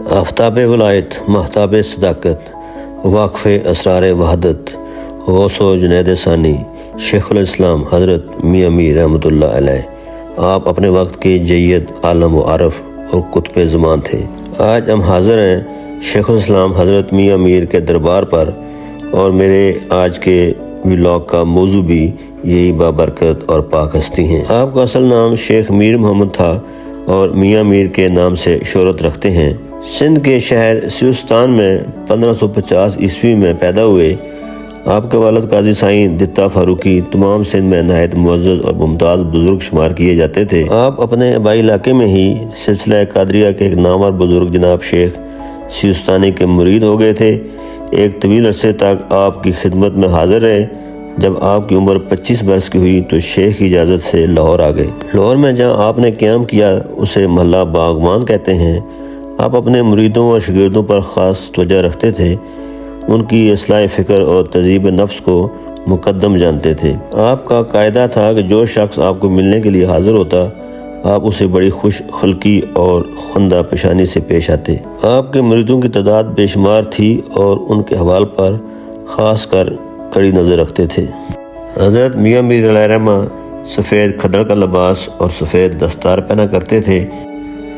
آفتاب ولایت، مہتاب صداقت، واقف اسرار وحدت، غوث و جنید ثانی، شیخ الاسلام حضرت میاں میر رحمۃ اللہ علیہ، آپ اپنے وقت کے جید عالم و عارف اور قطب زمان تھے۔ آج ہم حاضر ہیں شیخ الاسلام حضرت میاں میر کے دربار پر، اور میرے آج کے ولاگ کا موضوع بھی یہی بابرکت اور پاک ہستی ہیں۔ آپ کا اصل نام شیخ میر محمد تھا اور میاں میر کے نام سے شہرت رکھتے ہیں۔ سندھ کے شہر سیستان میں 1550 عیسوی میں پیدا ہوئے۔ آپ کے والد قاضی سائیں دتا فاروقی تمام سندھ میں نہایت معزز اور ممتاز بزرگ شمار کیے جاتے تھے۔ آپ اپنے آبائی علاقے میں ہی سلسلہ قادریہ کے ایک نامور بزرگ جناب شیخ سیستانی کے مرید ہو گئے تھے۔ ایک طویل عرصے تک آپ کی خدمت میں حاضر رہے۔ جب آپ کی عمر 25 برس کی ہوئی تو شیخ کی اجازت سے لاہور آ گئے۔ لاہور میں جہاں آپ نے قیام کیا اسے محلہ باغبان کہتے ہیں۔ آپ اپنے مریدوں اور شاگردوں پر خاص توجہ رکھتے تھے، ان کی اصلاح فکر اور تہذیب نفس کو مقدم جانتے تھے۔ آپ کا قاعدہ تھا کہ جو شخص آپ کو ملنے کے لیے حاضر ہوتا آپ اسے بڑی خوش خلقی اور خندہ پیشانی سے پیش آتے۔ آپ کے مریدوں کی تعداد بے شمار تھی اور ان کے احوال پر خاص کر کڑی نظر رکھتے تھے۔ حضرت میاں میر علیہ رحمہ سفید کھدڑ کا لباس اور سفید دستار پہنا کرتے تھے۔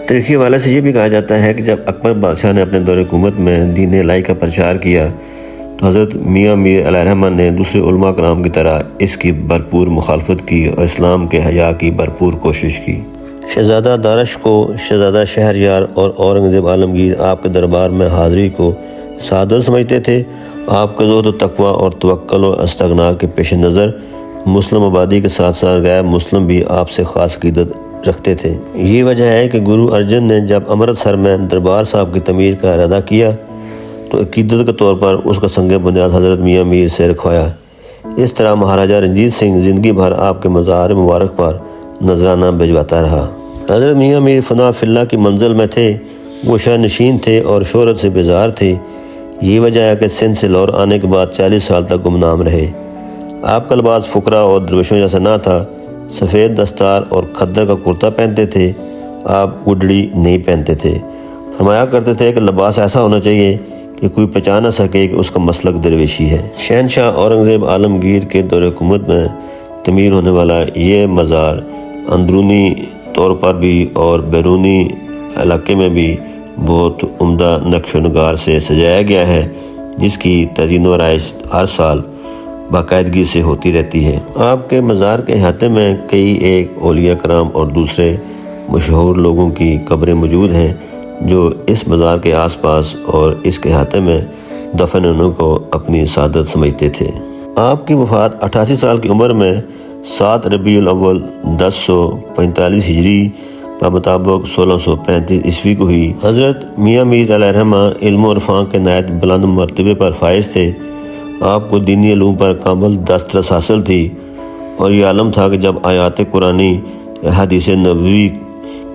تاریخی حوالے سے یہ بھی کہا جاتا ہے کہ جب اکبر بادشاہ نے اپنے دور حکومت میں دین الہی کا پرچار کیا تو حضرت میاں میر علیہ رحمہ نے دوسرے علماء کرام کی طرح اس کی بھرپور مخالفت کی اور اسلام کے حیا کی بھرپور کوشش کی۔ شہزادہ دارش کو شہزادہ شہریار اور اورنگزیب عالمگیر آپ کے دربار میں حاضری کو سعادت سمجھتے تھے۔ آپ کے زہد و تقوی اور توکل و استغنا کے پیش نظر مسلم آبادی کے ساتھ ساتھ غیر مسلم بھی آپ سے خاص عقیدت رکھتے تھے۔ یہ وجہ ہے کہ گرو ارجن نے جب امرتسر میں دربار صاحب کی تعمیر کا ارادہ کیا تو عقیدت کے طور پر اس کا سنگ بنیاد حضرت میاں میر سے رکھوایا۔ اس طرح مہاراجہ رنجیت سنگھ زندگی بھر آپ کے مزار مبارک پر نذرانہ بھجواتا رہا۔ حضرت میاں میر فنا فی اللہ کی منزل میں تھے، وہ شہر نشین تھے اور شہرت سے بیزار تھے۔ یہ وجہ ہے کہ سندھ سے لاہور آنے کے بعد 40 سال تک گمنام رہے۔ آپ کا لباس فقراء اور درویشوں جیسا نہ تھا، سفید دستار اور کھدر کا کرتا پہنتے تھے۔ آپ گڈڑی نہیں پہنتے تھے، فرمایا کرتے تھے کہ لباس ایسا ہونا چاہیے کہ کوئی پہچان نہ سکے کہ اس کا مسلک درویشی ہے۔ شہنشاہ اورنگزیب عالمگیر کے دور حکومت میں تعمیر ہونے والا یہ مزار اندرونی طور پر بھی اور بیرونی علاقے میں بھی بہت عمدہ نقش و نگار سے سجایا گیا ہے، جس کی تزئین و آرائش ہر سال باقاعدگی سے ہوتی رہتی ہے۔ آپ کے مزار کے احاطے میں کئی ایک اولیاء کرام اور دوسرے مشہور لوگوں کی قبریں موجود ہیں جو اس مزار کے آس پاس اور اس کے احاطے میں دفن ہونے کو اپنی سعادت سمجھتے تھے۔ آپ کی وفات 88 سال کی عمر میں 7 ربیع الاول 1045 ہجری کا مطابق 1635 عیسوی کو ہوئی۔ حضرت میاں میر علیہ رحمہ علم و عرفان کے نہایت بلند مرتبے پر فائز تھے۔ آپ کو دینی علوم پر کامل دسترس حاصل تھی اور یہ عالم تھا کہ جب آیات قرآنی حدیث نبوی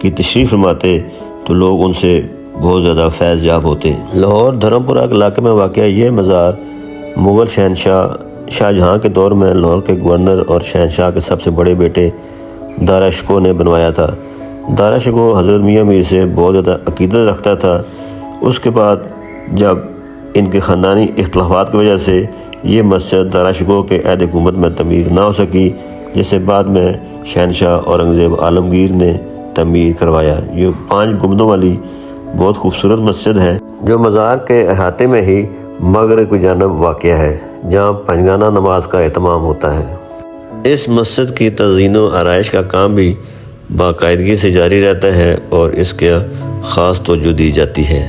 کی تشریح فرماتے تو لوگ ان سے بہت زیادہ فیض یاب ہوتے۔ لاہور دھرم پورہ علاقے میں واقع یہ مزار مغل شہنشاہ شاہ جہاں کے دور میں لاہور کے گورنر اور شہنشاہ کے سب سے بڑے بیٹے دارا شکوہ نے بنوایا تھا۔ دارا شکوہ حضرت میاں میر سے بہت زیادہ عقیدت رکھتا تھا۔ اس کے بعد جب ان کے خاندانی اختلافات کی وجہ سے یہ مسجد دارا شکوہ کے عہد حکومت میں تعمیر نہ ہو سکی، جسے بعد میں شہنشاہ اورنگزیب عالمگیر نے تعمیر کروایا۔ یہ 5 گنبدوں والی بہت خوبصورت مسجد ہے جو مزار کے احاطے میں ہی مغرب کی جانب واقع ہے، جہاں پنجگانہ نماز کا اہتمام ہوتا ہے۔ اس مسجد کی تزئین و آرائش کا کام بھی باقاعدگی سے جاری رہتا ہے اور اس کا خاص توجہ دی جاتی ہے۔